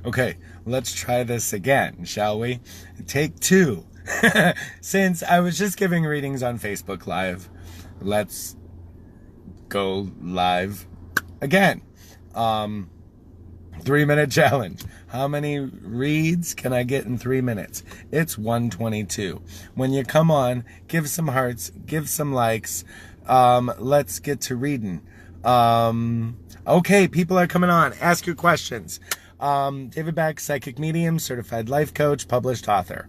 Okay, let's try this again, shall we? Take two. Since I was just giving readings on Facebook Live, let's go live again. 3-minute challenge. How many reads can I get in 3 minutes? It's 122. When you come on, give some hearts, give some likes. Let's get to reading. Okay, people are coming on. Ask your questions. David Beck, psychic medium, certified life coach, published author.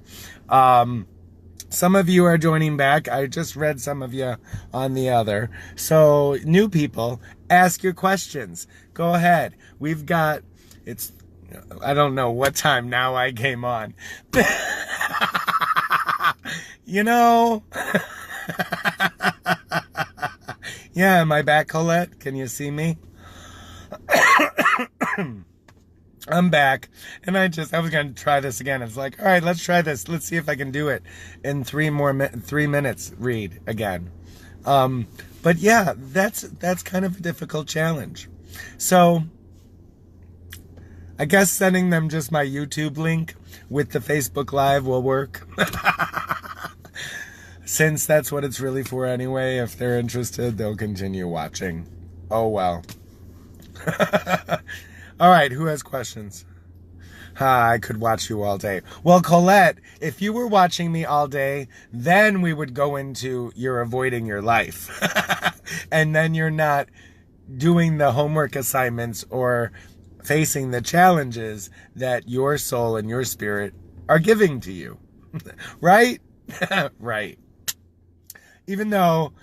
Some of you are joining back. I just read some of you on the other. So, new people, ask your questions. Go ahead. We've got, I don't know what time now I came on. You know. Yeah, am I back, Colette? Can you see me? I'm back, and I was going to try this again. It's like, all right, let's try this. Let's see if I can do it in 3 minutes read again. But yeah, that's kind of a difficult challenge. So I guess sending them just my YouTube link with the Facebook Live will work. Since that's what it's really for anyway. If they're interested, they'll continue watching. Oh, well. All right, who has questions? I could watch you all day. Well, Colette, if you were watching me all day, then we would go into you're avoiding your life. And then you're not doing the homework assignments or facing the challenges that your soul and your spirit are giving to you. Right? Right. Even though,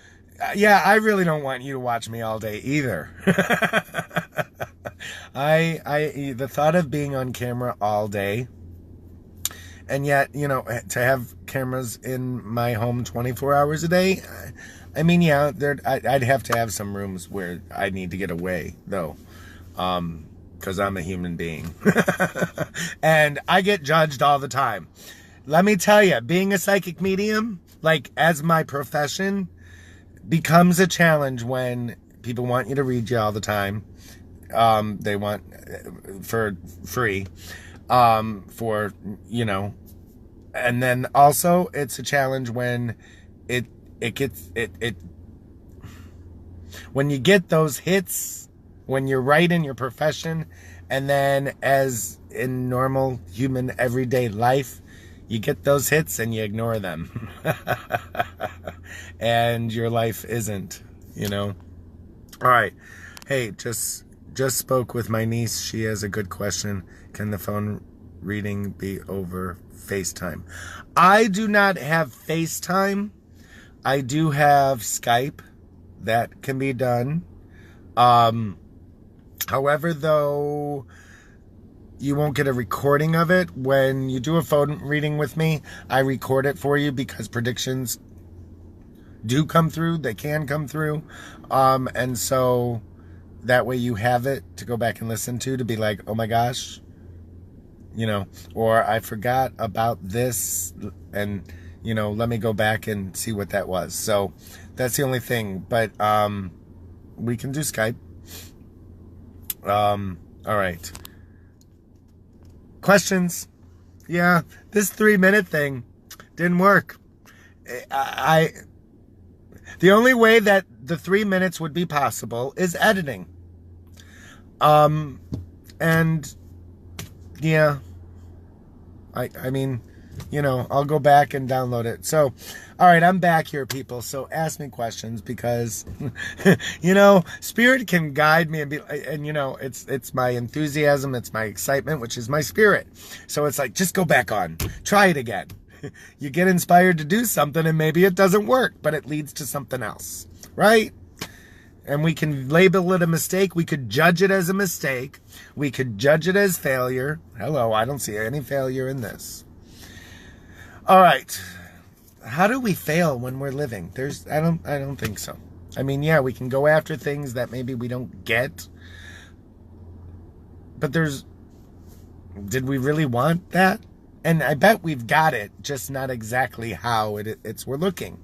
yeah, I really don't want you to watch me all day either. The thought of being on camera all day, and yet, to have cameras in my home 24 hours a day, I mean, yeah, I'd have to have some rooms where I need to get away, though, because I'm a human being. And I get judged all the time. Let me tell you, being a psychic medium, like as my profession, becomes a challenge when people want you to read you all the time. They want for free, and then also it's a challenge when when you get those hits, when you're right in your profession, and then as in normal human everyday life, you get those hits and you ignore them. And your life isn't, All right. Hey, just spoke with my niece. She has a good question. Can the phone reading be over FaceTime? I do not have FaceTime. I do have Skype. That can be done. However, though, you won't get a recording of it. When you do a phone reading with me, I record it for you because predictions do come through. They can come through. And so that way you have it to go back and listen to be like, oh my gosh, or I forgot about this and, let me go back and see what that was. So that's the only thing. But we can do Skype. All right. Questions? Yeah, this 3-minute thing didn't work. The only way that the 3 minutes would be possible is editing. And yeah, I mean, I'll go back and download it. So, all right, I'm back here, people. So ask me questions because, spirit can guide me and it's my enthusiasm. It's my excitement, which is my spirit. So it's like, just go back on, try it again. You get inspired to do something and maybe it doesn't work, but it leads to something else, right? And we can label it a mistake. We could judge it as a mistake. We could judge it as failure. Hello, I don't see any failure in this. All right. How do we fail when we're living? I don't think so. I mean, yeah, we can go after things that maybe we don't get. But did we really want that? And I bet we've got it, just not exactly how we're looking.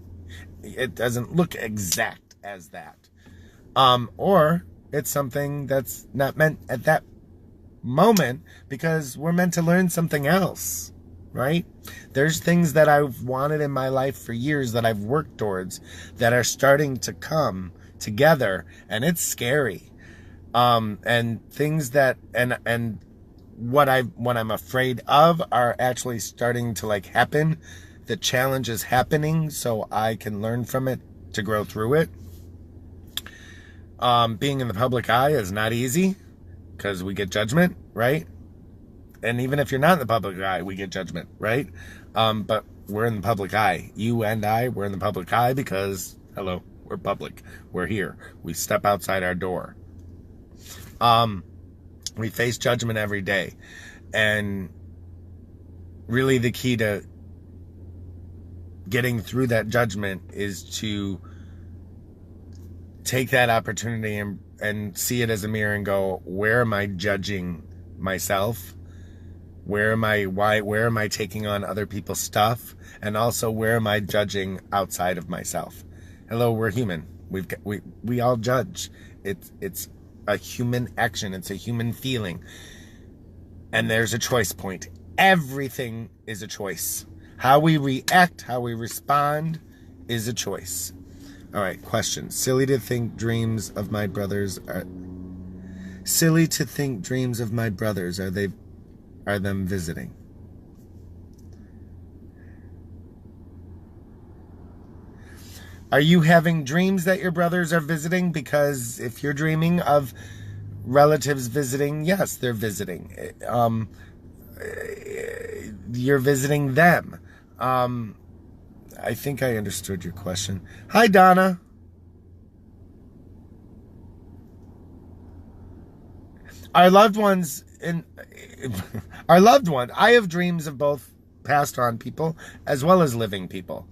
It doesn't look exact as that. Or it's something that's not meant at that moment because we're meant to learn something else, right? There's things that I've wanted in my life for years that I've worked towards that are starting to come together, and it's scary. And things that and what I'm afraid of are actually starting to like happen. The challenge is happening, so I can learn from it to grow through it. Being in the public eye is not easy because we get judgment, right? And even if you're not in the public eye, we get judgment, right? But we're in the public eye. You and I, we're in the public eye because, hello, we're public. We're here. We step outside our door. We face judgment every day. And really the key to getting through that judgment is to take that opportunity and see it as a mirror and go, where am I judging myself? Where am I taking on other people's stuff? And also, where am I judging outside of myself? Hello, we're human. We all judge. It's a human action. It's a human feeling. And there's a choice point. Everything is a choice. How we react, how we respond is a choice. All right, question. Silly to think dreams of my brothers are them visiting? Are you having dreams that your brothers are visiting? Because if you're dreaming of relatives visiting, yes, they're visiting. You're visiting them. I think I understood your question. Hi, Donna. I have dreams of both passed on people as well as living people.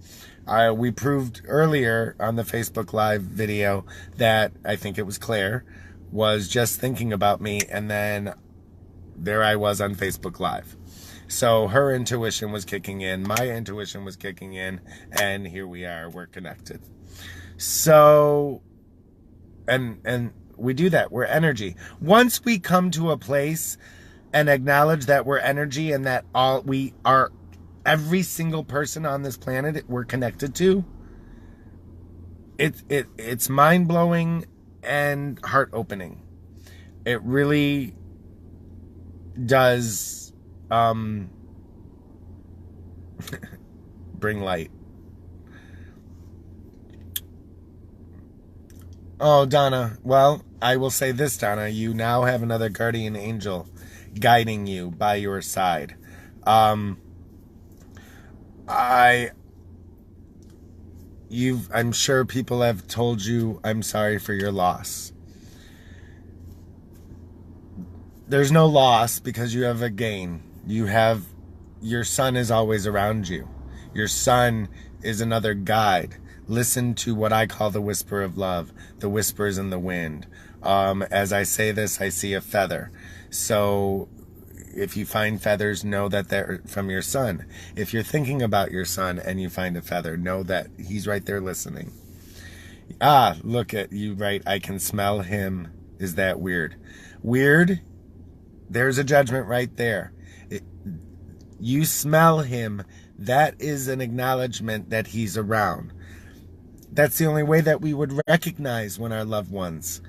We proved earlier on the Facebook Live video that I think it was Claire was just thinking about me, and then there I was on Facebook Live. So her intuition was kicking in, my intuition was kicking in, and here we are, we're connected. So, and we do that, we're energy. Once we come to a place and acknowledge that we're energy and that we are every single person on this planet we're connected to, it's mind-blowing and heart-opening. It really does bring light. Oh, Donna. Well, I will say this, Donna. You now have another guardian angel guiding you by your side. I'm sure people have told you I'm sorry for your loss. There's no loss because you have a gain. Your son is always around you. Your son is another guide. Listen to what I call the whisper of love, the whispers in the wind. As I say this, I see a feather. So if you find feathers, know that they're from your son. If you're thinking about your son and you find a feather, know that he's right there listening. Look at you, right? I can smell him. Is that weird? Weird? There's a judgment right there. You smell him. That is an acknowledgement that he's around. That's the only way that we would recognize when our loved ones.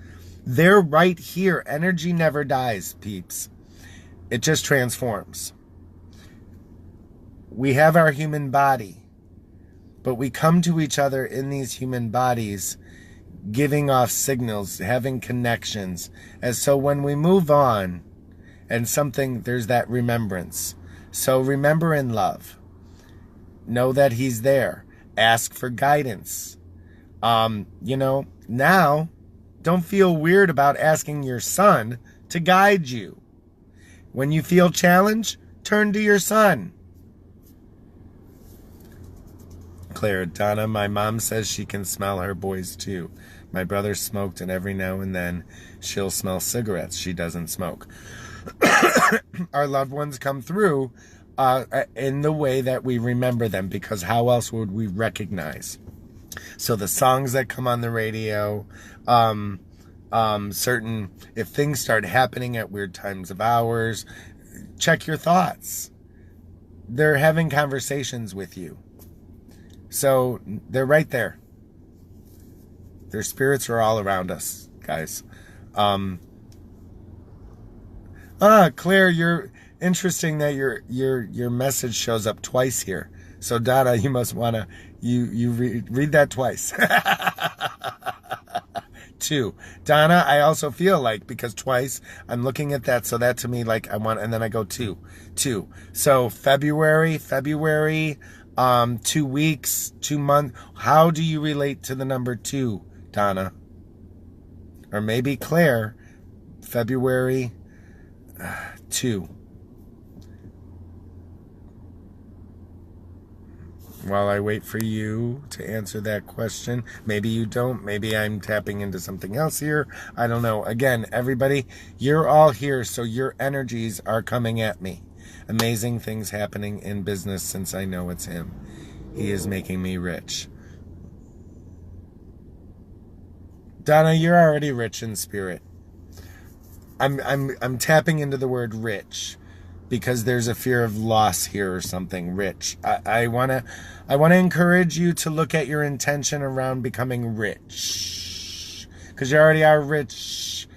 They're right here. Energy never dies, peeps. It just transforms. We have our human body, but we come to each other in these human bodies, giving off signals, having connections. And so when we move on, and there's that remembrance. So remember in love. Know that he's there. Ask for guidance. Now, don't feel weird about asking your son to guide you. When you feel challenged, turn to your son. Claire, Donna, my mom says she can smell her boys too. My brother smoked, and every now and then she'll smell cigarettes. She doesn't smoke. Our loved ones come through in the way that we remember them, because how else would we recognize? So the songs that come on the radio, if things start happening at weird times of hours, check your thoughts. They're having conversations with you. So they're right there. Their spirits are all around us, guys. Claire, you're interesting that your message shows up twice here. So Donna, you must wanna read that twice. 2. Donna, I also feel like, because twice, I'm looking at that, so that to me, like, I want, and then I go 2. So February, 2 weeks, 2 months. How do you relate to the number 2, Donna? Or maybe Claire, February 2. While I wait for you to answer that question, maybe you don't, maybe I'm tapping into something else here. I don't know. Again, everybody, you're all here, so your energies are coming at me. Amazing things happening in business since I know it's him. He is making me rich. Donna, you're already rich in spirit. I'm tapping into the word rich because there's a fear of loss here or something. Rich. I wanna encourage you to look at your intention around becoming rich, because you already are rich.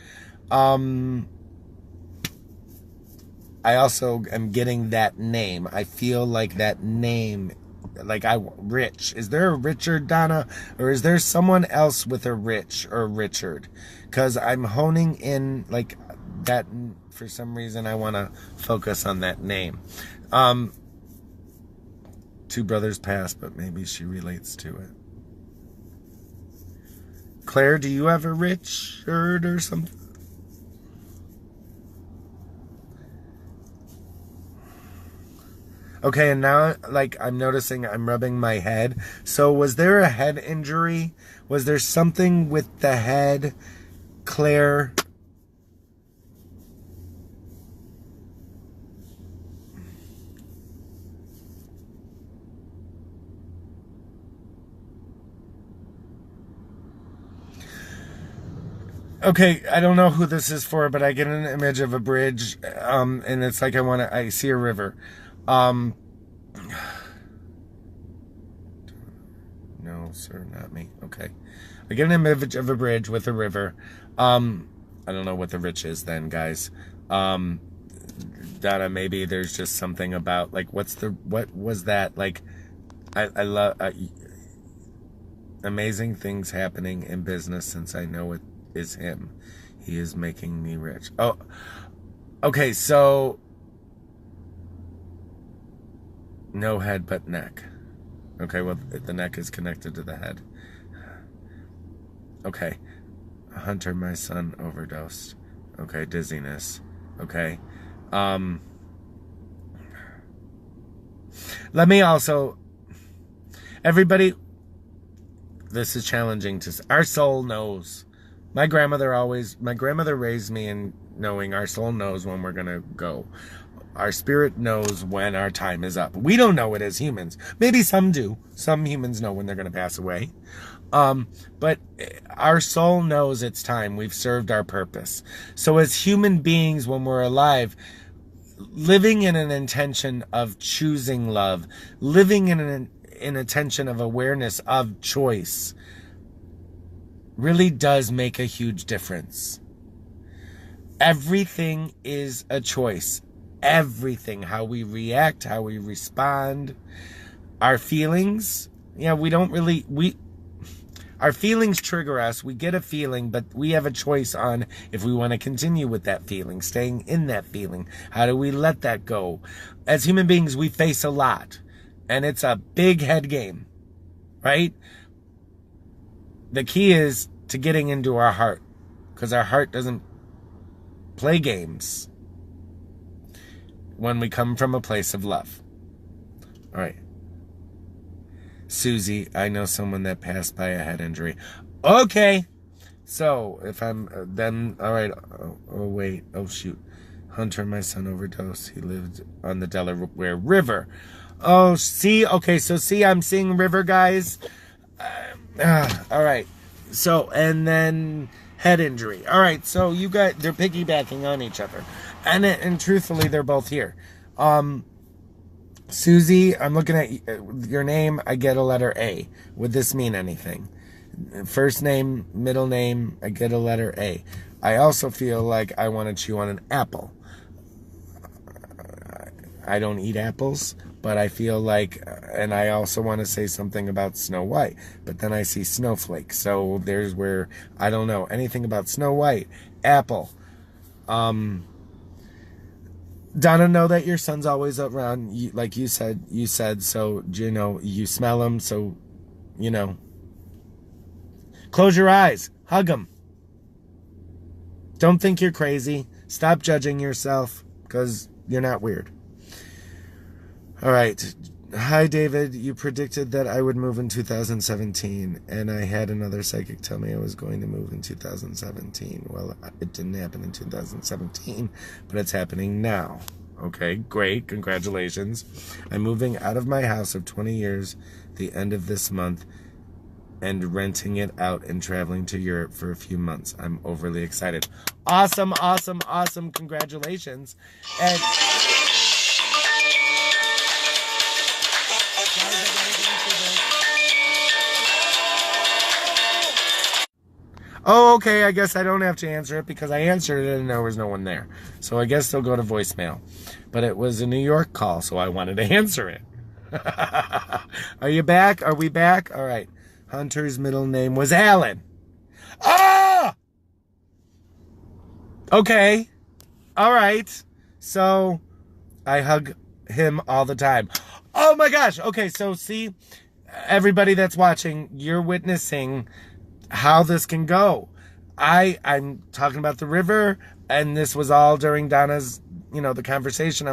I also am getting that name. I feel like that name, like Rich. Is there a Richard, Donna? Or is there someone else with a Rich or Richard? Because I'm honing in, like, that, for some reason, I want to focus on that name. 2 brothers passed, but maybe she relates to it. Claire, do you have a Richard or something? Okay, and now, like, I'm noticing I'm rubbing my head. So was there a head injury? Was there something with the head, Claire? Okay, I don't know who this is for, but I get an image of a bridge, and it's like I see a river. No, sir, not me. Okay. I get an image of a bridge with a river. I don't know what the rich is then, guys. Donna, maybe there's just something about, like, what was that? Like, I love, amazing things happening in business since I know it is him. He is making me rich. Oh, okay, so no head but neck. Okay, well, the neck is connected to the head. Okay. Hunter, my son, overdosed. Okay, dizziness. Okay. Let me also, everybody, this is challenging to, our soul knows. My grandmother raised me in knowing our soul knows when we're going to go. Our spirit knows when our time is up. We don't know it as humans. Maybe some do. Some humans know when they're going to pass away. But our soul knows it's time. We've served our purpose. So as human beings, when we're alive, living in an intention of choosing love, living in an intention of awareness of choice, really does make a huge difference. Everything is a choice. Everything. How we react, how we respond, our feelings. Yeah, our feelings trigger us. We get a feeling, but we have a choice on if we want to continue with that feeling, staying in that feeling. How do we let that go? As human beings, we face a lot, and it's a big head game, right? The key is to getting into our heart, because our heart doesn't play games when we come from a place of love. All right. Susie, I know someone that passed by a head injury. Okay. So, if I'm, then, all right. Oh, wait. Oh, shoot. Hunter, my son, overdosed. He lived on the Delaware River. Oh, see? Okay, so see, I'm seeing river, guys. All right. So, and then head injury. All right, so they're piggybacking on each other, and truthfully, they're both here. Susie, I'm looking at your name. I get a letter A. Would this mean anything? First name, middle name, I get a letter A. I also feel like I want to chew on an apple. I don't eat apples, but I feel like, and I also want to say something about Snow White, but then I see snowflake. So there's where I don't know anything about Snow White. Apple. Donna, know that your son's always around. Like you said, so, you smell him, so, close your eyes, hug him. Don't think you're crazy. Stop judging yourself, because you're not weird. All right. Hi, David. You predicted that I would move in 2017, and I had another psychic tell me I was going to move in 2017. Well, it didn't happen in 2017, but it's happening now. Okay, great. Congratulations. I'm moving out of my house of 20 years the end of this month and renting it out and traveling to Europe for a few months. I'm overly excited. Awesome, awesome, awesome. Congratulations. And oh, okay, I guess I don't have to answer it because I answered it and there was no one there. So I guess they'll go to voicemail. But it was a New York call, so I wanted to answer it. Are you back? Are we back? All right. Hunter's middle name was Alan. Ah! Okay. All right. So I hug him all the time. Oh my gosh. Okay, so see, everybody that's watching, you're witnessing how this can go. I'm talking about the river, and this was all during Donna's, the conversation.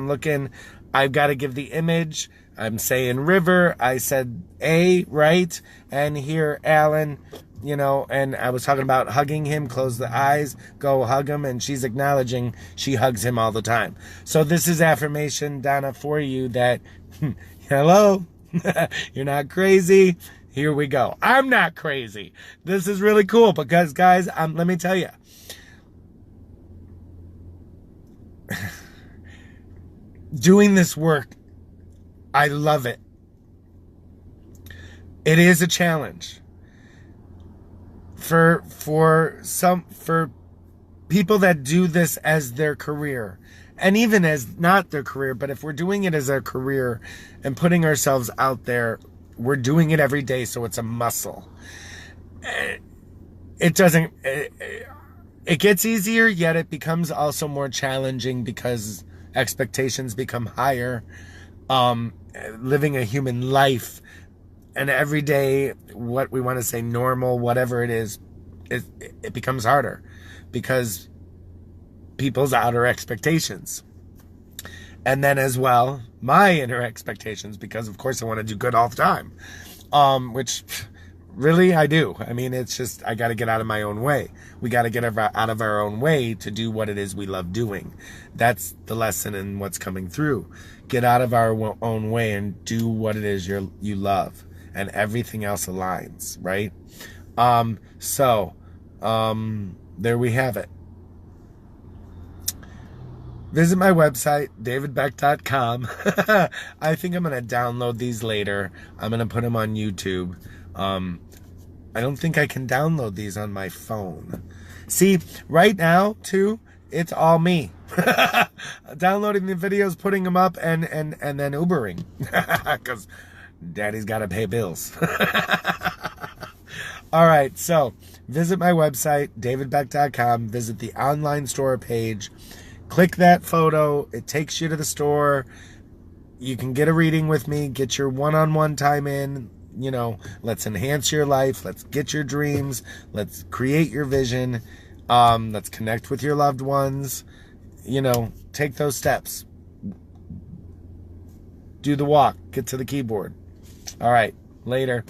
I've got to give the image. I'm saying river. I said A, right? And here, Alan, and I was talking about hugging him, close the eyes, go hug him, and she's acknowledging she hugs him all the time. So this is affirmation, Donna, for you that, hello, you're not crazy. Here we go. I'm not crazy. This is really cool because, guys, let me tell you. Doing this work, I love it. It is a challenge. For people that do this as their career, and even as not their career, but if we're doing it as a career and putting ourselves out there, we're doing it every day, so it's a muscle. It gets easier, yet it becomes also more challenging because expectations become higher. Living a human life, and every day, what we want to say normal, whatever it is, it becomes harder because people's outer expectations. And then as well, my inner expectations, because of course I want to do good all the time. Which really I do. I mean, it's just, I got to get out of my own way. We got to get out of our own way to do what it is we love doing. That's the lesson in what's coming through. Get out of our own way and do what it is you love. And everything else aligns, right? There we have it. Visit my website, davidbeck.com. I think I'm going to download these later. I'm going to put them on YouTube. I don't think I can download these on my phone. See, right now, too, it's all me. Downloading the videos, putting them up, and then Ubering. Because daddy's got to pay bills. All right, so visit my website, davidbeck.com. Visit the online store page. Click that photo. It takes you to the store. You can get a reading with me. Get your one-on-one time in. Let's enhance your life. Let's get your dreams. Let's create your vision. Let's connect with your loved ones. Take those steps. Do the walk. Get to the keyboard. All right. Later.